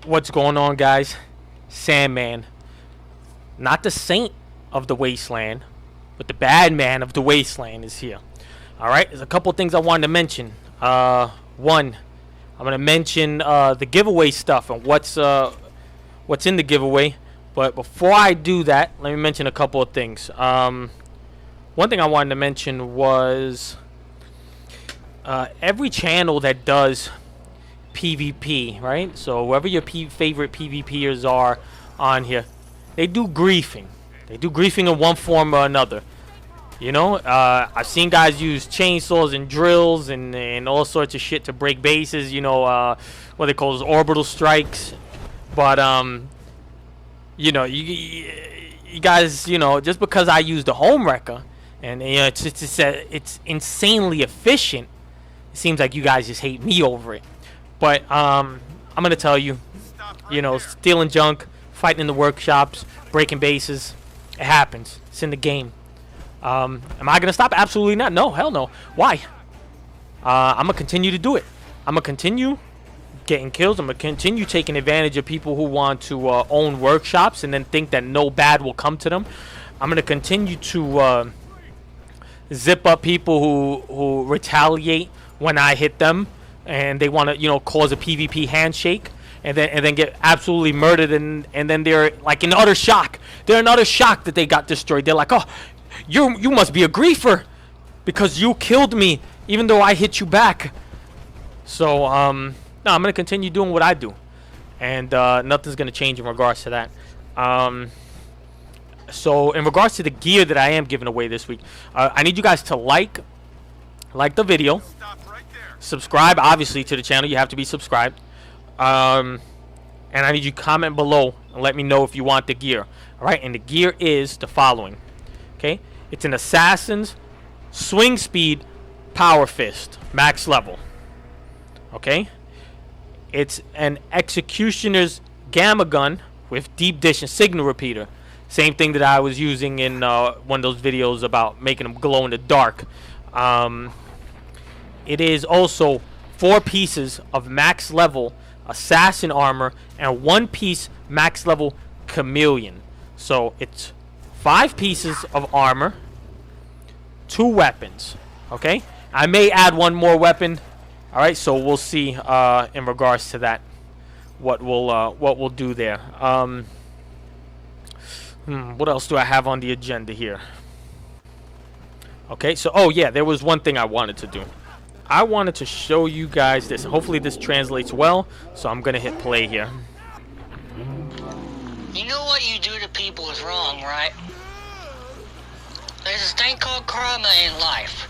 What's going on, guys? Sandman. Not the saint of the wasteland, but the bad man of the wasteland is here. Alright, there's a couple things I wanted to mention. One, I'm going to mention the giveaway stuff and what's in the giveaway. But before I do that, let me mention a couple of things. One thing I wanted to mention was every channel that does PvP, right? So whoever your favorite PvPers are on here, they do griefing. They do griefing in one form or another. You know, I've seen guys use chainsaws and drills and all sorts of shit to break bases. You know, what they call those orbital strikes. But you know, you guys, you know, just because I use the home wrecker and you know it's insanely efficient, it seems like you guys just hate me over it. But I'm gonna tell you, you know, stealing junk, fighting in the workshops, breaking bases, it happens. It's in the game. Am I gonna stop? Absolutely not. No, hell no. Why? I'm gonna continue to do it. I'm gonna continue getting kills. I'm gonna continue taking advantage of people who want to own workshops and then think that no bad will come to them. I'm gonna continue to zip up people who retaliate when I hit them and they want to, you know, cause a PvP handshake and then get absolutely murdered and then they're like in utter shock. They're in utter shock that they got destroyed. They're like, oh, you must be a griefer because you killed me even though I hit you back. So no, I'm gonna continue doing what I do, and nothing's gonna change in regards to that. So in regards to the gear that I am giving away this week, I need you guys to like the video, subscribe obviously to the channel. You have to be subscribed, and I need you to comment below and let me know if you want the gear. All right, and the gear is the following. Okay, it's an assassin's swing speed power fist max level. Okay, it's an executioner's gamma gun with deep dish and signal repeater. Same thing that I was using in one of those videos about making them glow in the dark. It is also 4 pieces of max level assassin armor and 1 piece max level chameleon. So it's 5 pieces of armor, 2 weapons. Okay, I may add 1 more weapon. All right, so we'll see in regards to that what we'll do there. What else do I have on the agenda here? Okay, so oh yeah, there was one thing I wanted to do. I wanted to show you guys this. Hopefully this translates well, so I'm gonna hit play here. You know what you do to people is wrong, right? There's this thing called karma in life.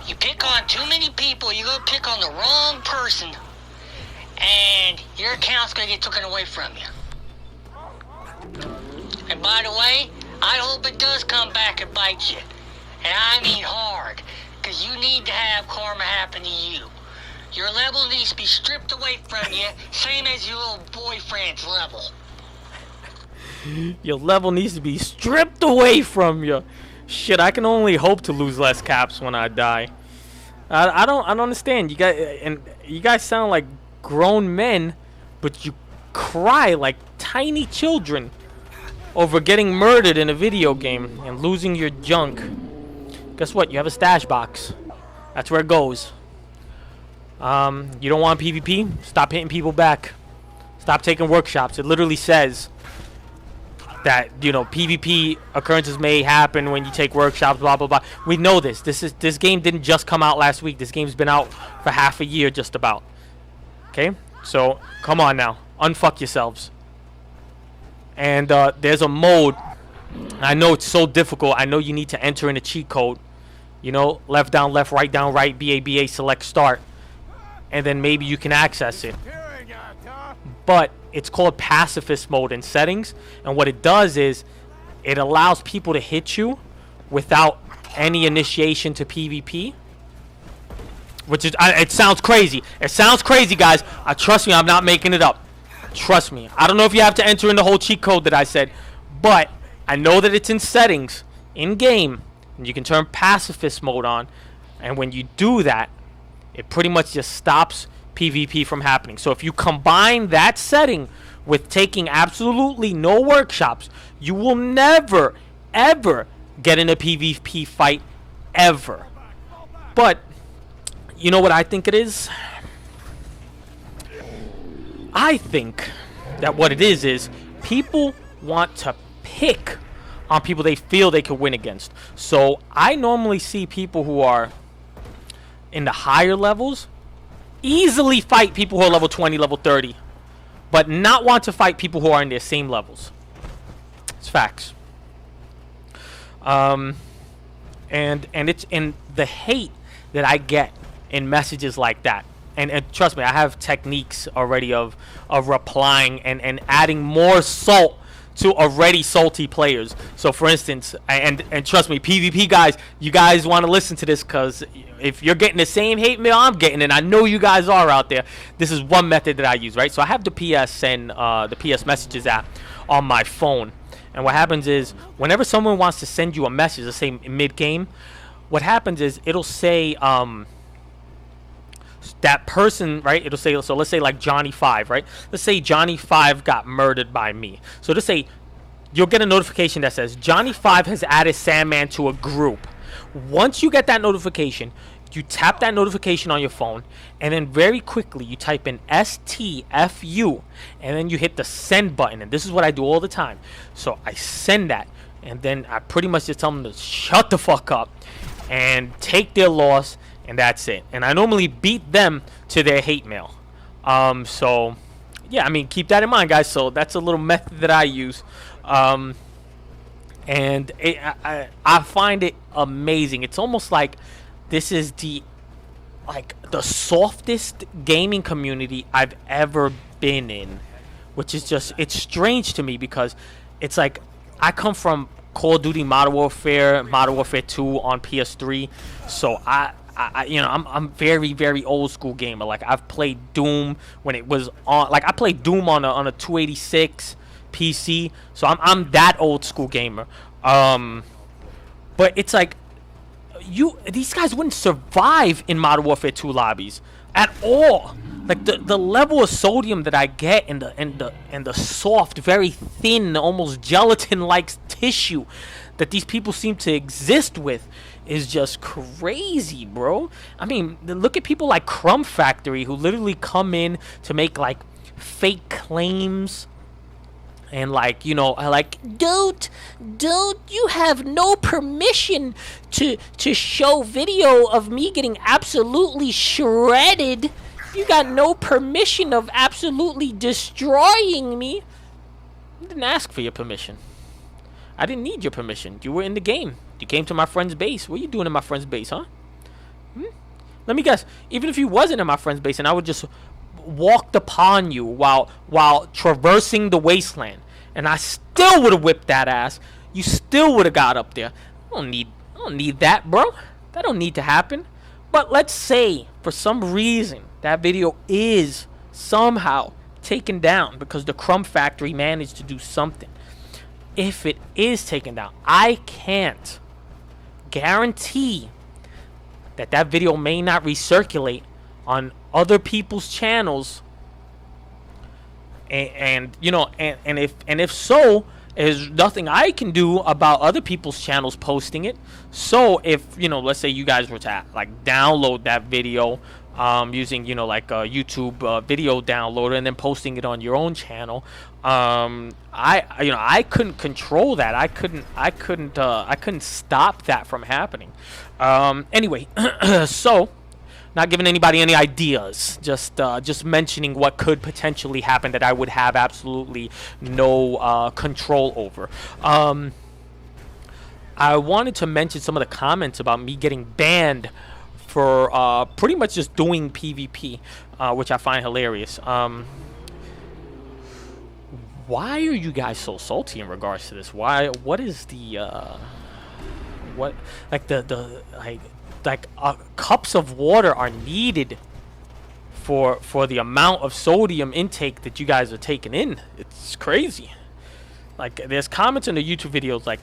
You pick on too many people, you go pick on the wrong person, and your account's gonna get taken away from you. And by the way, I hope it does come back and bite you. And I mean hard, because you need to have karma happen to you. Your level needs to be stripped away from you, same as your little boyfriend's level. Your level needs to be stripped away from you. Shit, I can only hope to lose less caps when I die. I don't understand. You guys sound like grown men, but you cry like tiny children over getting murdered in a video game and losing your junk. Guess what? You have a stash box. That's where it goes. You don't want PvP? Stop hitting people back. Stop taking workshops. It literally says that, you know, PvP occurrences may happen when you take workshops, blah blah blah. We know this. This game didn't just come out last week. This game's been out for half a year just about. Okay? So, come on now. Unfuck yourselves. And there's a mode. I know it's so difficult. I know you need to enter in a cheat code. You know, left down left, right down right, BABA select start. And then maybe you can access it. But it's called pacifist mode in settings, and what it does is it allows people to hit you without any initiation to PvP, which is it sounds crazy. It sounds crazy, guys. Trust me, I'm not making it up. Trust me. I don't know if you have to enter in the whole cheat code that I said, but I know that it's in settings in game, and you can turn pacifist mode on, and when you do that, it pretty much just stops PvP from happening. So if you combine that setting with taking absolutely no workshops, you will never, ever get in a PvP fight, ever. But, you know what I think it is? I think that what it is people want to pick on people they feel they could win against. So I normally see people who are in the higher levels easily fight people who are level 20, level 30, but not want to fight people who are in their same levels. It's facts. And it's in the hate that I get in messages like that. And trust me, I have techniques already of replying and adding more salt to already salty players. So for instance, and trust me, PvP guys, you guys want to listen to this, because if you're getting the same hate mail I'm getting, and I know you guys are out there, this is one method that I use, right? So I have the PSN, the PS Messages app on my phone. And what happens is, whenever someone wants to send you a message, let's say mid-game, what happens is it'll say, that person, right? It'll say, so let's say like Johnny 5, right? Let's say Johnny 5 got murdered by me. So let's say you'll get a notification that says Johnny 5 has added Sandman to a group. Once you get that notification, you tap that notification on your phone, and then very quickly you type in STFU, and then you hit the send button. And this is what I do all the time. So I send that, and then I pretty much just tell them to shut the fuck up and take their loss, and that's it. And I normally beat them to their hate mail. So yeah, I mean, keep that in mind, guys. So that's a little method that I use. And I find it amazing. It's almost like this is the softest gaming community I've ever been in, which is just, it's strange to me, because it's like I come from Call of Duty Modern Warfare 2 on PS3, so I'm very, very old school gamer. Like, I've played Doom when it was on, like I played Doom on a 286 PC, so I'm that old school gamer. But it's like, these guys wouldn't survive in Modern Warfare 2 lobbies at all. Like the level of sodium that I get, and the soft, very thin, almost gelatin-like tissue that these people seem to exist with is just crazy, bro. I mean, look at people like Crumb Factory, who literally come in to make like fake claims. And like, you know, like, don't, you have no permission to show video of me getting absolutely shredded. You got no permission of absolutely destroying me. I didn't ask for your permission. I didn't need your permission. You were in the game. You came to my friend's base. What are you doing in my friend's base, huh? Let me guess. Even if you wasn't in my friend's base and I would just walked upon you while traversing the wasteland, and I still would have whipped that ass, you still would have got up there. I don't need that, bro. That don't need to happen. But let's say for some reason that video is somehow taken down because the Crumb Factory managed to do something. If it is taken down, I can't guarantee that video may not recirculate on other people's channels, and you know, and if so, there's nothing I can do about other people's channels posting it. So if, you know, let's say you guys were to like download that video using, you know, like a YouTube video downloader and then posting it on your own channel, I couldn't control that. I couldn't stop that from happening. Anyway, so not giving anybody any ideas, just mentioning what could potentially happen that I would have absolutely no control over. I wanted to mention some of the comments about me getting banned for pretty much just doing PvP, which I find hilarious. Why are you guys so salty in regards to this? What is the cups of water are needed for the amount of sodium intake that you guys are taking in? It's crazy. Like, there's comments in the YouTube videos like,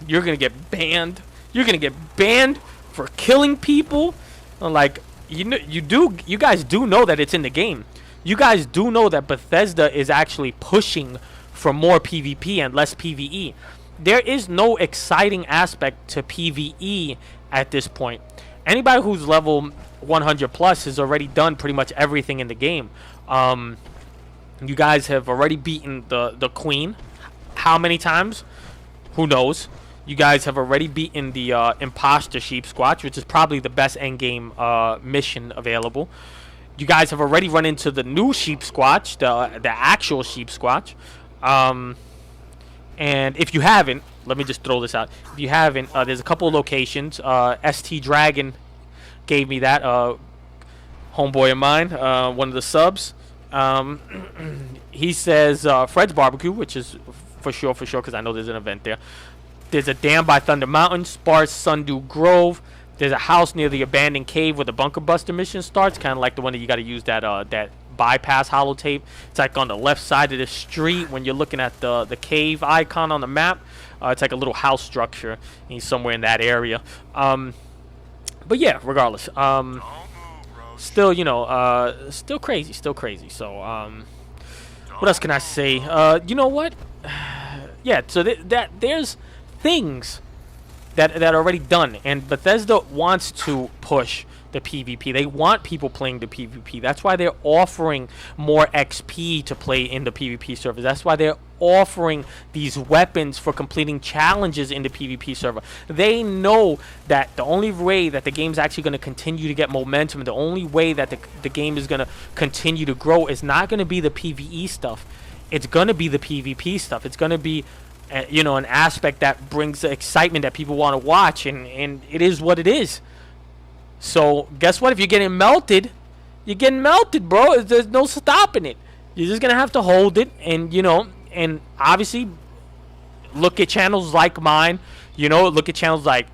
you're gonna get banned. You're gonna get banned for killing people. Like, you guys do know that it's in the game. you guys do know that Bethesda is actually pushing for more PvP and less PvE. There is no exciting aspect to PvE at this point. Anybody who's level 100 plus has already done pretty much everything in the game. You guys have already beaten the queen. How many times? Who knows? You guys have already beaten the imposter sheep squatch, which is probably the best endgame mission available. You guys have already run into the new sheep squatch, the actual sheep squatch. And if you haven't, let me just throw this out. If you haven't, there's a couple of locations. ST Dragon gave me that. Homeboy of mine, one of the subs. He says Fred's Barbecue, which is for sure, because I know there's an event there. There's a dam by Thunder Mountain, Sparse Sundew Grove. There's a house near the abandoned cave where the bunker buster mission starts, kind of like the one that you got to use that that bypass holotape. It's like on the left side of the street when you're looking at the cave icon on the map. It's like a little house structure, and he's somewhere in that area. But yeah, regardless, still, you know, still crazy. So what else can I say? You know what? Yeah, so there's things that are already done, and Bethesda wants to push the PvP. They want people playing the PvP. That's why they're offering more XP to play in the PvP server. That's why they're offering these weapons for completing challenges in the PvP server. They know that the only way that the game's actually going to continue to get momentum, the only way that the game is going to continue to grow is not going to be the PvE stuff. It's going to be the PvP stuff. It's going to be you know, an aspect that brings the excitement that people want to watch, and it is what it is. So guess what? If you're getting melted, you're getting melted, bro. There's no stopping it. You're just gonna have to hold it, and you know, and obviously look at channels like mine. You know, look at channels like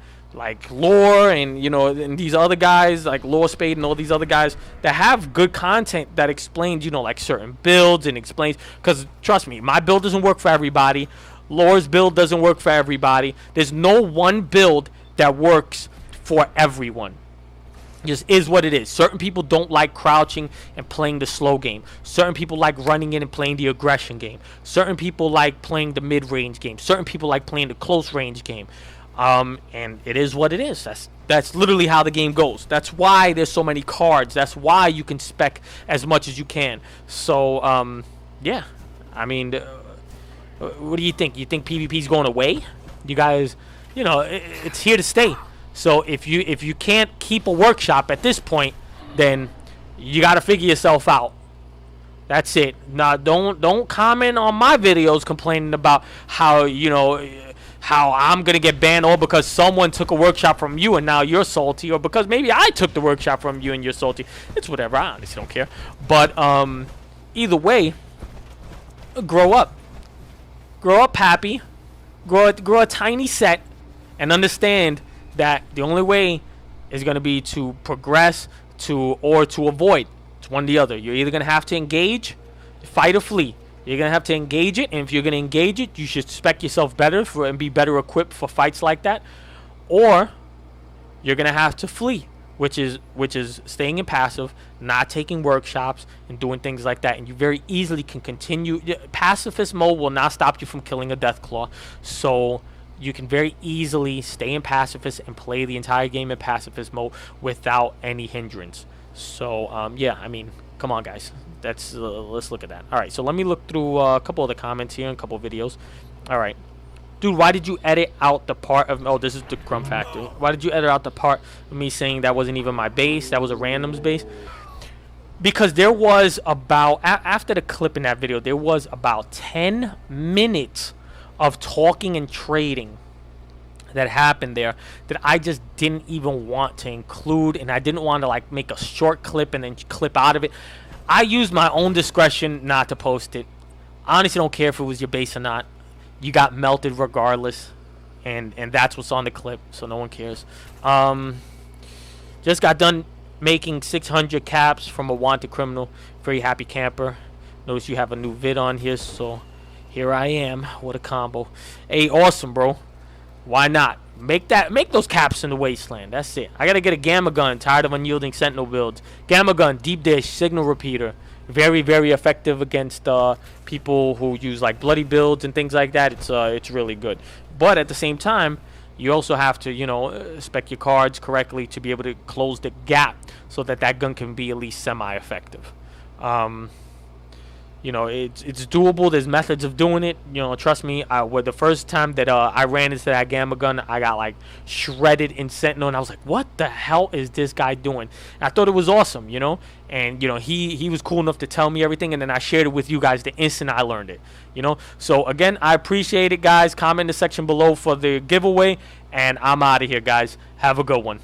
Lore, and you know, and these other guys like Lore Spade and all these other guys that have good content that explains, you know, like certain builds and explains. Because trust me, my build doesn't work for everybody. Lore's build doesn't work for everybody. There's no one build that works for everyone. Just is what it is. Certain people don't like crouching and playing the slow game. Certain people like running in and playing the aggression game. Certain people like playing the mid-range game. Certain people like playing the close-range game. And it is what it is. That's literally how the game goes. That's why there's so many cards. That's why you can spec as much as you can. So, yeah. I mean, what do you think? You think PvP's going away? You guys, you know, it's here to stay. So if you can't keep a workshop at this point, then you got to figure yourself out. That's it. Now, don't comment on my videos complaining about how, you know, how I'm going to get banned, or because someone took a workshop from you and now you're salty, or because maybe I took the workshop from you and you're salty. It's whatever. I honestly don't care. But either way, grow up. Grow up happy. Grow a tiny set, and understand that the only way is going to be to progress or to avoid. It's one or the other. You're either going to have to engage, fight, or flee. You're going to have to engage it, and if you're going to engage it, you should spec yourself better and be better equipped for fights like that. Or you're going to have to flee, which is staying in passive, not taking workshops, and doing things like that. And you very easily can continue. Pacifist mode will not stop you from killing a Deathclaw. So you can very easily stay in pacifist and play the entire game in pacifist mode without any hindrance. So yeah, I mean, come on, guys. Let's look at that. All right, so let me look through a couple of the comments here and a couple of videos. All right. Dude, why did you edit out the part of... Oh, this is the Crumb Factory. Why did you edit out the part of me saying that wasn't even my base? That was a randoms base? Because there was about... After the clip in that video, there was about 10 minutes of talking and trading that happened there that I just didn't even want to include. And I didn't want to, like, make a short clip and then clip out of it. I used my own discretion not to post it. I honestly don't care if it was your base or not. You got melted regardless, and that's what's on the clip, so no one cares. Just got done making 600 caps from a wanted criminal. Very happy camper. Notice you have a new vid on here, so here I am. What a combo. Hey, awesome, bro. Why not? Make those caps in the wasteland. That's it. I gotta get a gamma gun. Tired of unyielding sentinel builds. Gamma gun, deep dish, signal repeater. very, very effective against people who use like bloody builds and things like that. It's really good. But at the same time, you also have to, you know, spec your cards correctly to be able to close the gap so that that gun can be at least semi-effective. You know, it's doable. There's methods of doing it. You know, trust me. With the first time that I ran into that gamma gun, I got like shredded in Sentinel, and I was like, "What the hell is this guy doing?" And I thought it was awesome, you know. And you know, he was cool enough to tell me everything, and then I shared it with you guys the instant I learned it. You know, so again, I appreciate it, guys. Comment in the section below for the giveaway, and I'm out of here, guys. Have a good one.